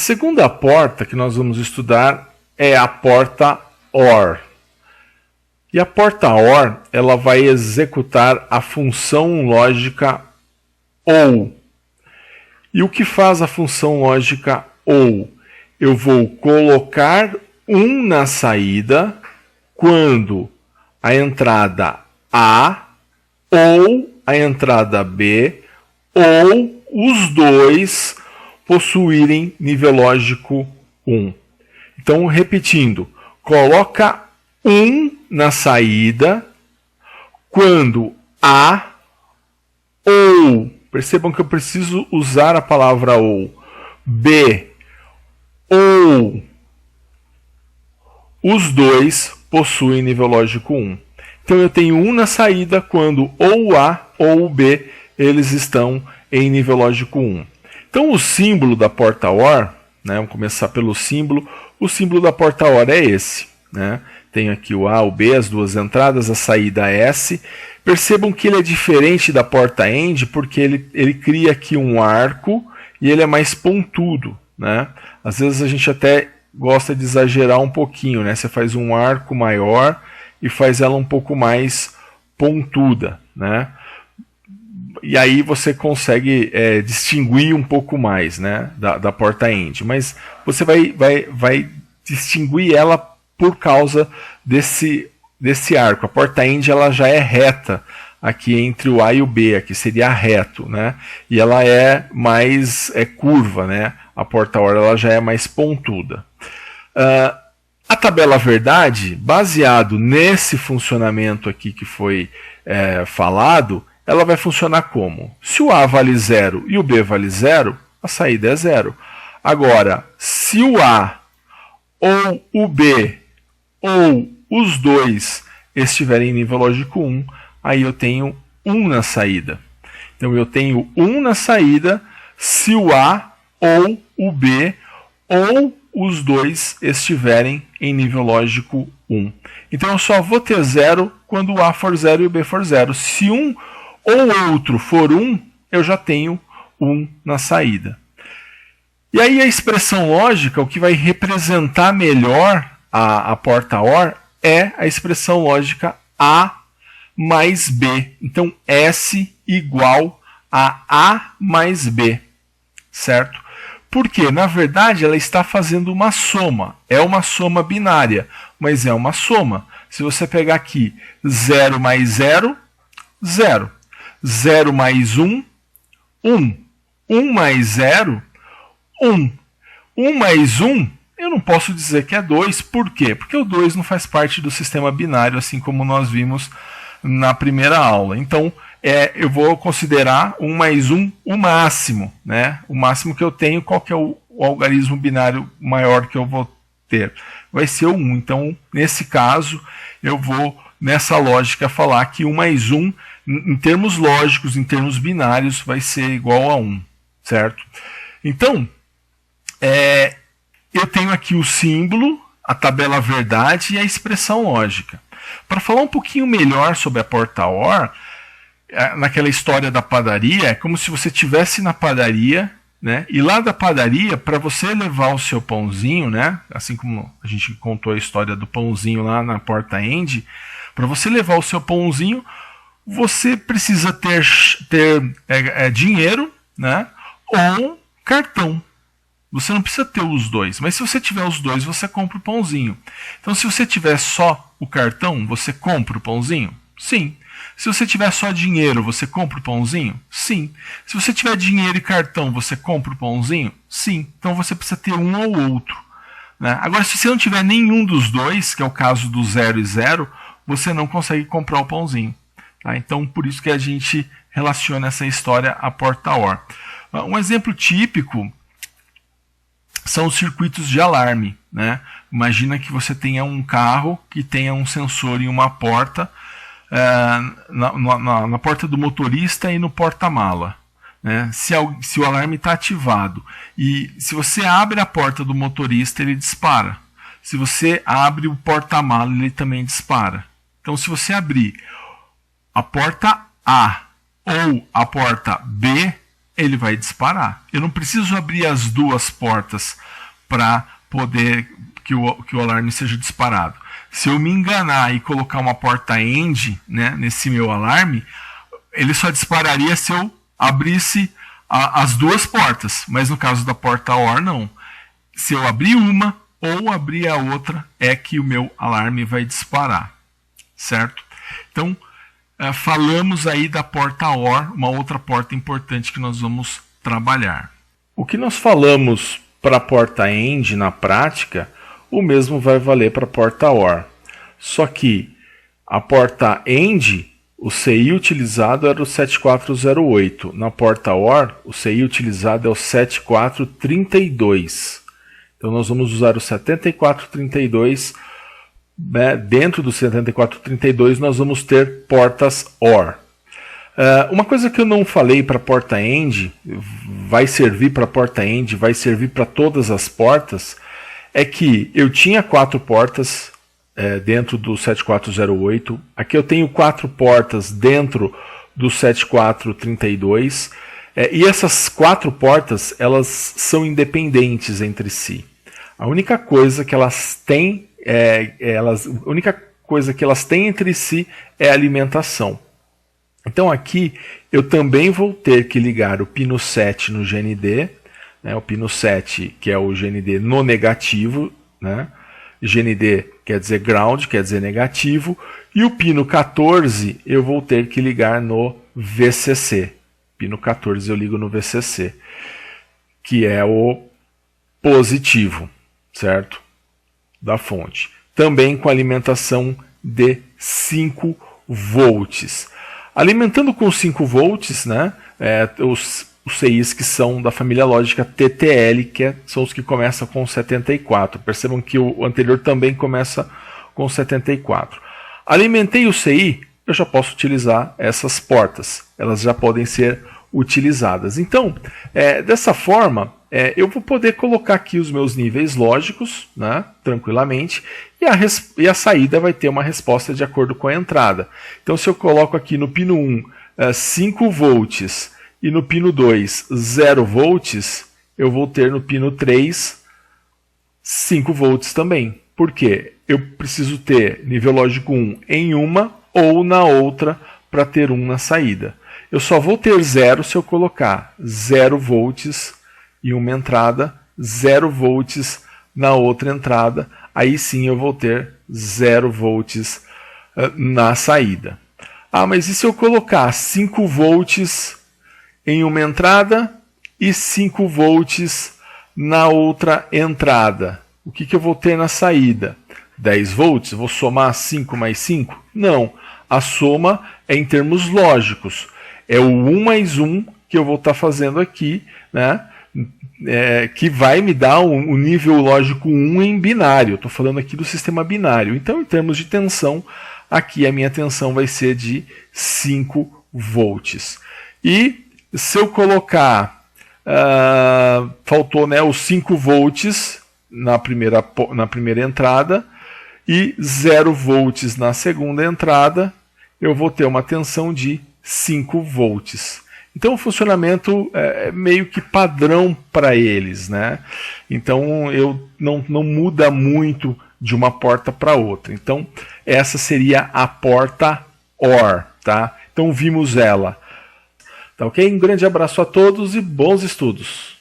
segunda porta que nós vamos estudar é a porta OR. E a porta OR, ela vai executar a função lógica OU. E o que faz a função lógica OU? Eu vou colocar 1 na saída quando a entrada A ou a entrada B ou os dois possuírem nível lógico 1. Então, repetindo, coloca 1 na saída quando A ou, percebam que eu preciso usar a palavra ou, B ou os dois possuem nível lógico 1. Então eu tenho 1 na saída quando ou A ou B eles estão em nível lógico 1. Então o símbolo da porta OR, né, vamos começar pelo símbolo. O símbolo da porta OR é esse. Né? Tenho aqui o A, o B, as duas entradas, a saída S. Percebam que ele é diferente da porta AND porque ele cria aqui um arco e ele é mais pontudo. Né? Às vezes a gente até gosta de exagerar um pouquinho. Né? Você faz um arco maior e faz ela um pouco mais pontuda. Né? E aí você consegue distinguir um pouco mais, né, da porta AND. Mas você vai distinguir ela por causa desse arco. A porta AND ela já é reta aqui entre o A e o B, aqui seria reto, né? E ela é mais curva, né? A porta OR ela já é mais pontuda. A tabela verdade, baseado nesse funcionamento aqui que foi falado, ela vai funcionar como? Se o A vale 0 e o B vale 0, a saída é 0. Agora, se o A ou o B ou os dois estiverem em nível lógico 1, aí eu tenho 1 na saída. Então eu tenho 1 na saída se o A ou o B ou os dois estiverem em nível lógico 1. Então eu só vou ter 0 quando o A for 0 e o B for 0. Se um ou outro for 1, eu já tenho 1 na saída. E aí a expressão lógica, o que vai representar melhor a porta OR é a expressão lógica A mais B. Então S igual a A mais B, certo? Porque, na verdade, ela está fazendo uma soma. É uma soma binária, mas é uma soma. Se você pegar aqui 0 mais 0, 0. 0 mais 1, 1. 1 mais 0, 1. 1 mais 1, eu não posso dizer que é 2. Por quê? Porque o 2 não faz parte do sistema binário, assim como nós vimos na primeira aula. Então, eu vou considerar 1 mais 1 o máximo. Né? O máximo que eu tenho, qual que é o algarismo binário maior que eu vou ter? Vai ser o 1. Então, nesse caso, eu vou, nessa lógica, falar que 1 mais 1, em termos lógicos, em termos binários, vai ser igual a 1, certo? Então, eu tenho aqui o símbolo, a tabela verdade e a expressão lógica. Para falar um pouquinho melhor sobre a porta OR, naquela história da padaria, é como se você estivesse na padaria, né? E lá da padaria, para você levar o seu pãozinho, né? Assim como a gente contou a história do pãozinho lá na porta AND, para você levar o seu pãozinho, você precisa ter dinheiro, né? Ou cartão. Você não precisa ter os dois, mas se você tiver os dois, você compra o pãozinho. Então, se você tiver só o cartão, você compra o pãozinho? Sim. Se você tiver só dinheiro, você compra o pãozinho? Sim. Se você tiver dinheiro e cartão, você compra o pãozinho? Sim. Então, você precisa ter um ou outro. Né? Agora, se você não tiver nenhum dos dois, que é o caso do 0 e 0, você não consegue comprar o pãozinho. Tá? Então, por isso que a gente relaciona essa história à porta OR. Um exemplo típico são os circuitos de alarme. Né? Imagina que você tenha um carro que tenha um sensor em uma porta, na porta do motorista e no porta-mala. Né? Se o alarme está ativado e se você abre a porta do motorista, ele dispara. Se você abre o porta-mala, ele também dispara. Então, se você abrir a porta A ou a porta B, ele vai disparar. Eu não preciso abrir as duas portas para poder que o alarme seja disparado. Se eu me enganar e colocar uma porta AND, né, nesse meu alarme, ele só dispararia se eu abrisse as duas portas, mas no caso da porta OR não. Se eu abrir uma ou abrir a outra, é que o meu alarme vai disparar, certo? Então, falamos aí da porta OR, uma outra porta importante que nós vamos trabalhar. O que nós falamos para a porta AND na prática, o mesmo vai valer para a porta OR. Só que a porta AND, o CI utilizado era o 7408. Na porta OR, o CI utilizado é o 7432. Então nós vamos usar o 7432. Dentro do 7432 nós vamos ter portas OR. Uma coisa que eu não falei para a porta AND, vai servir para a porta AND, vai servir para todas as portas, é que eu tinha 4 portas dentro do 7408. Aqui eu tenho 4 portas dentro do 7432. E essas 4 portas, elas são independentes entre si. A única coisa que elas têm, a única coisa que elas têm entre si é a alimentação. Então aqui eu também vou ter que ligar o pino 7 no GND, né, o pino 7 que é o GND no negativo, né, GND quer dizer ground, quer dizer negativo, e o pino 14 eu vou ter que ligar no VCC. Pino 14 eu ligo no VCC, que é o positivo, certo? Da fonte. Também com alimentação de 5 volts. Alimentando com 5 volts, né, os CIs que são da família lógica TTL, que são os que começam com 74. Percebam que o anterior também começa com 74. Alimentei o CI, eu já posso utilizar essas portas. Elas já podem ser utilizadas. Então, dessa forma, eu vou poder colocar aqui os meus níveis lógicos, né, tranquilamente, e a saída vai ter uma resposta de acordo com a entrada. Então, se eu coloco aqui no pino 1 5 volts e no pino 2 0 volts, eu vou ter no pino 3 5 volts também. Por quê? Eu preciso ter nível lógico 1 em uma ou na outra para ter 1 na saída. Eu só vou ter 0 se eu colocar 0 volts em uma entrada, 0 volts na outra entrada, aí sim eu vou ter 0 volts na saída. Ah, mas e se eu colocar 5 volts em uma entrada e 5 volts na outra entrada? O que eu vou ter na saída? 10 volts? Vou somar 5 mais 5? Não, a soma é em termos lógicos. É o 1 mais 1 que eu vou estar fazendo aqui, né? Que vai me dar o nível lógico 1 em binário. Estou falando aqui do sistema binário. Então, em termos de tensão, aqui a minha tensão vai ser de 5 volts. E se eu colocar, faltou, né, os 5 volts na primeira entrada e 0 volts na segunda entrada, eu vou ter uma tensão de 5 volts. Então o funcionamento é meio que padrão para eles, né? Então não muda muito de uma porta para outra. Então essa seria a porta OR, tá? Então vimos ela. Tá ok? Um grande abraço a todos e bons estudos!